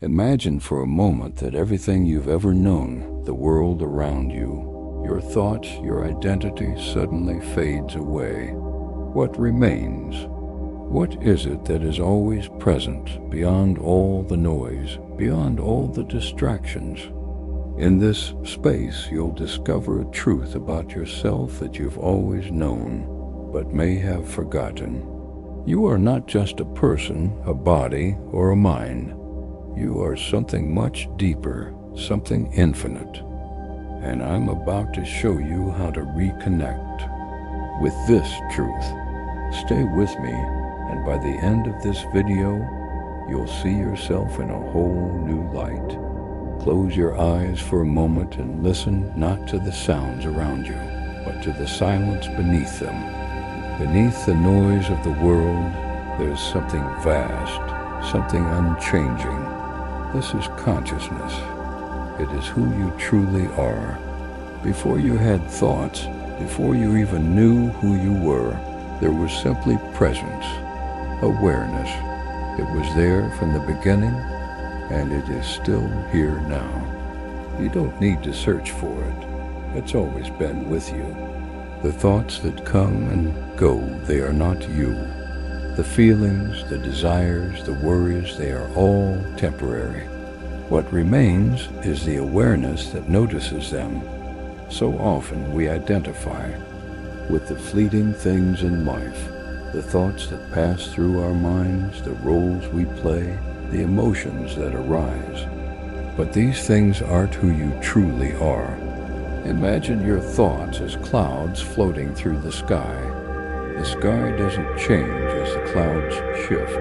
Imagine for a moment that everything you've ever known, the world around you, your thoughts, your identity suddenly fades away. What remains? What is it that is always present, beyond all the noise, beyond all the distractions? In this space, you'll discover a truth about yourself that you've always known, but may have forgotten. You are not just a person, a body, or a mind. You are something much deeper, something infinite. And I'm about to show you how to reconnect with this truth. Stay with me, and by the end of this video, you'll see yourself in a whole new light. Close your eyes for a moment and listen not to the sounds around you, but to the silence beneath them. Beneath the noise of the world, there's something vast, something unchanging. This is consciousness. It is who you truly are. Before you had thoughts, before you even knew who you were, there was simply presence, awareness. It was there from the beginning, and it is still here now. You don't need to search for it. It's always been with you. The thoughts that come and go, they are not you. The feelings, the desires, the worries, they are all temporary. What remains is the awareness that notices them. So often we identify with the fleeting things in life, the thoughts that pass through our minds, the roles we play, the emotions that arise. But these things aren't who you truly are. Imagine your thoughts as clouds floating through the sky. The sky doesn't change as the clouds shift.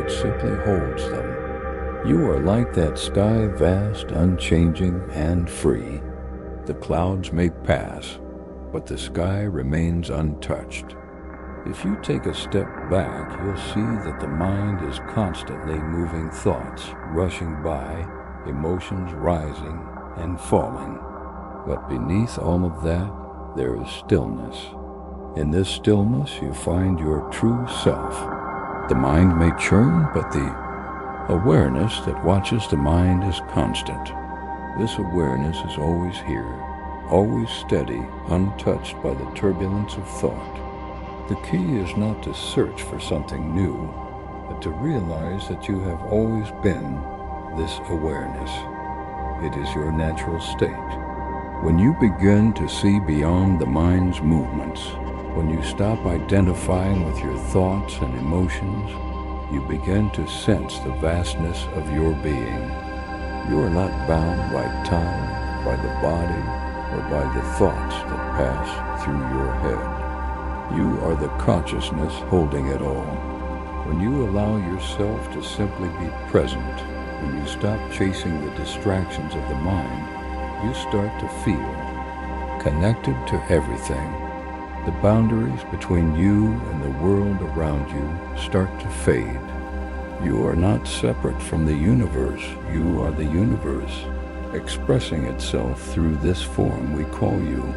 It simply holds them. You are like that sky, vast, unchanging, and free. The clouds may pass, but the sky remains untouched. If you take a step back, you'll see that the mind is constantly moving thoughts, rushing by, emotions rising and falling. But beneath all of that, there is stillness. In this stillness, you find your true self. The mind may churn, but the awareness that watches the mind is constant. This awareness is always here, always steady, untouched by the turbulence of thought. The key is not to search for something new, but to realize that you have always been this awareness. It is your natural state. When you begin to see beyond the mind's movements, when you stop identifying with your thoughts and emotions, you begin to sense the vastness of your being. You are not bound by time, by the body, or by the thoughts that pass through your head. You are the consciousness holding it all. When you allow yourself to simply be present, when you stop chasing the distractions of the mind, you start to feel connected to everything. The boundaries between you and the world around you start to fade. You are not separate from the universe. You are the universe, expressing itself through this form we call you.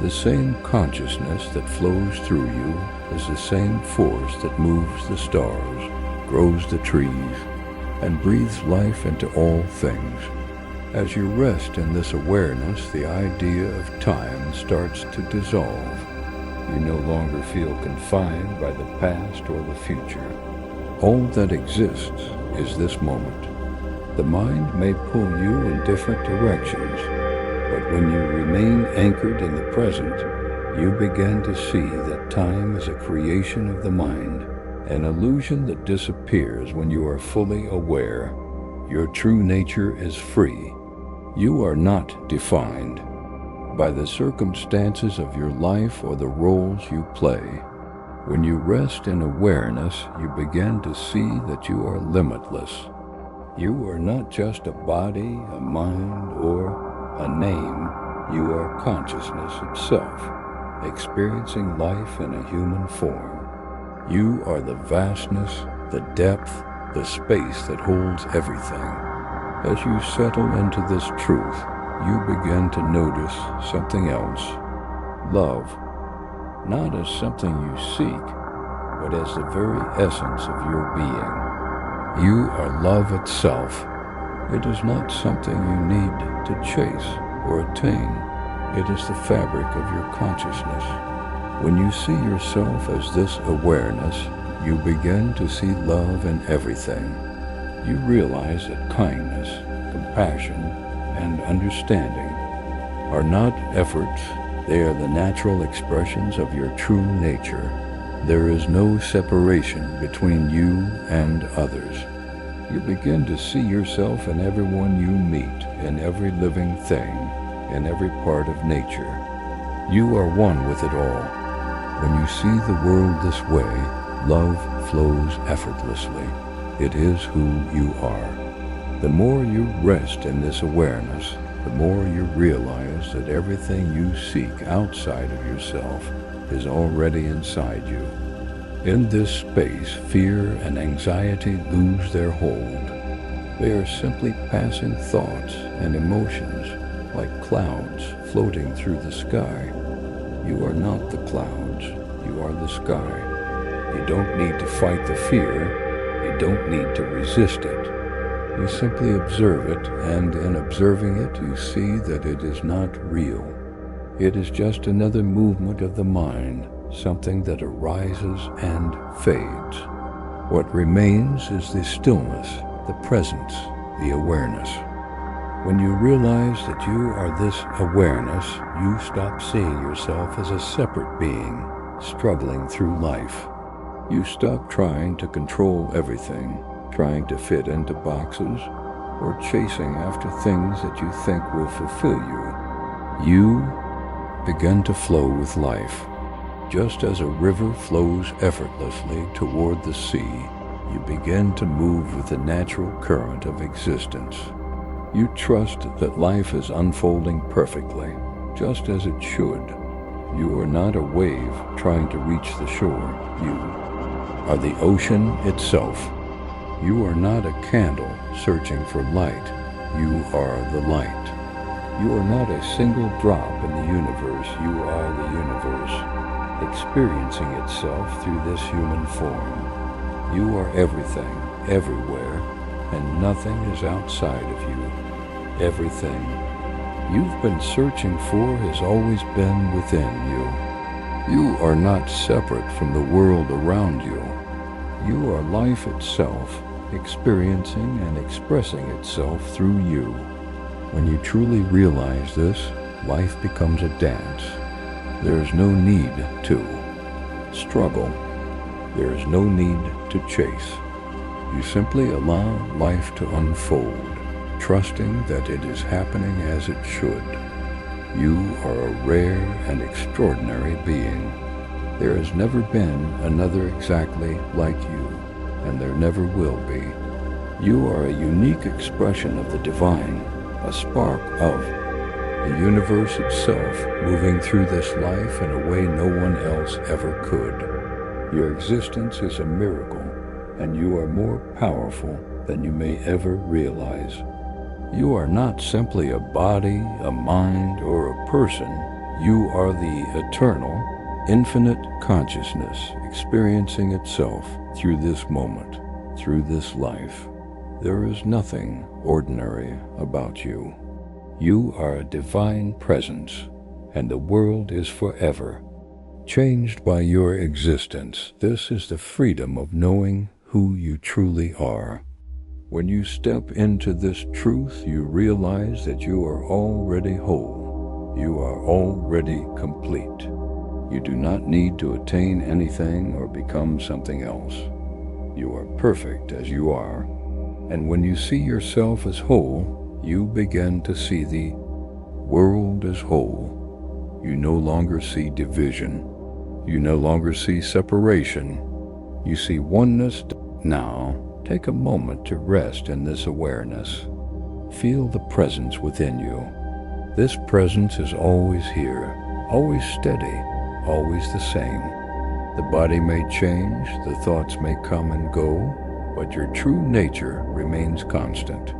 The same consciousness that flows through you is the same force that moves the stars, grows the trees, and breathes life into all things. As you rest in this awareness, the idea of time starts to dissolve. You no longer feel confined by the past or the future. All that exists is this moment. The mind may pull you in different directions, but when you remain anchored in the present, you begin to see that time is a creation of the mind, an illusion that disappears when you are fully aware. Your true nature is free. You are not defined by the circumstances of your life or the roles you play. When you rest in awareness, you begin to see that you are limitless. You are not just a body, a mind, or a name. You are consciousness itself, experiencing life in a human form. You are the vastness, the depth, the space that holds everything. As you settle into this truth, you begin to notice something else. Love, not as something you seek, but as the very essence of your being. You are love itself, It is not something you need to chase or attain. It is the fabric of your consciousness. When you see yourself as this awareness, you begin to see love in everything. You realize that kindness, compassion, and understanding are not efforts. They are the natural expressions of your true nature. There is no separation between you and others. You begin to see yourself in everyone you meet, in every living thing, in every part of nature. You are one with it all. When you see the world this way, love flows effortlessly. It is who you are. The more you rest in this awareness, the more you realize that everything you seek outside of yourself is already inside you. In this space, fear and anxiety lose their hold. They are simply passing thoughts and emotions, like clouds floating through the sky. You are not the clouds, you are the sky. You don't need to fight the fear, you don't need to resist it. You simply observe it, and in observing it, you see that it is not real. It is just another movement of the mind, something that arises and fades. What remains is the stillness, the presence, the awareness. When you realize that you are this awareness, you stop seeing yourself as a separate being, struggling through life. You stop trying to control everything, trying to fit into boxes, or chasing after things that you think will fulfill you. You begin to flow with life. Just as a river flows effortlessly toward the sea, you begin to move with the natural current of existence. You trust that life is unfolding perfectly, just as it should. You are not a wave trying to reach the shore. You are the ocean itself. You are not a candle searching for light. You are the light. You are not a single drop in the universe. You are the universe, experiencing itself through this human form. You are everything, everywhere, and nothing is outside of you. Everything you've been searching for has always been within you. You are not separate from the world around you. You are life itself, experiencing and expressing itself through you. When you truly realize this, life becomes a dance. There is no need to struggle. There is no need to chase. You simply allow life to unfold, trusting that it is happening as it should. You are a rare and extraordinary being. There has never been another exactly like you, and there never will be. You are a unique expression of the divine, a spark of the universe itself, moving through this life in a way no one else ever could. Your existence is a miracle, and you are more powerful than you may ever realize. You are not simply a body, a mind, or a person. You are the eternal, infinite consciousness experiencing itself through this moment, through this life. There is nothing ordinary about you. You are a divine presence, and the world is forever changed by your existence. This is the freedom of knowing who you truly are. When you step into this truth, you realize that you are already whole. You are already complete. You do not need to attain anything or become something else. You are perfect as you are. And when you see yourself as whole, you begin to see the world as whole. You no longer see division. You no longer see separation. You see oneness. Now, take a moment to rest in this awareness. Feel the presence within you. This presence is always here, always steady, always the same. The body may change, the thoughts may come and go, but your true nature remains constant.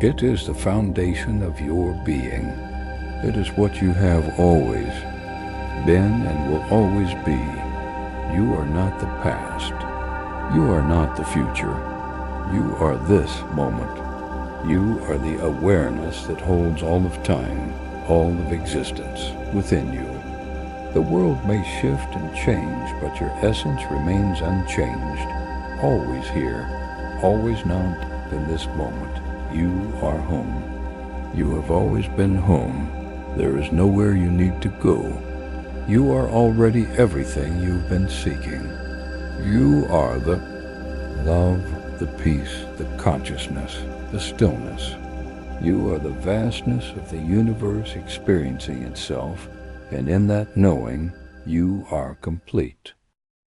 It is the foundation of your being. It is what you have always been and will always be. You are not the past. You are not the future. You are this moment. You are the awareness that holds all of time, all of existence within you. The world may shift and change, but your essence remains unchanged, always here, always now in this moment. You are home. You have always been home. There is nowhere you need to go. You are already everything you've been seeking. You are the love, the peace, the consciousness, the stillness. You are the vastness of the universe experiencing itself, and in that knowing, you are complete.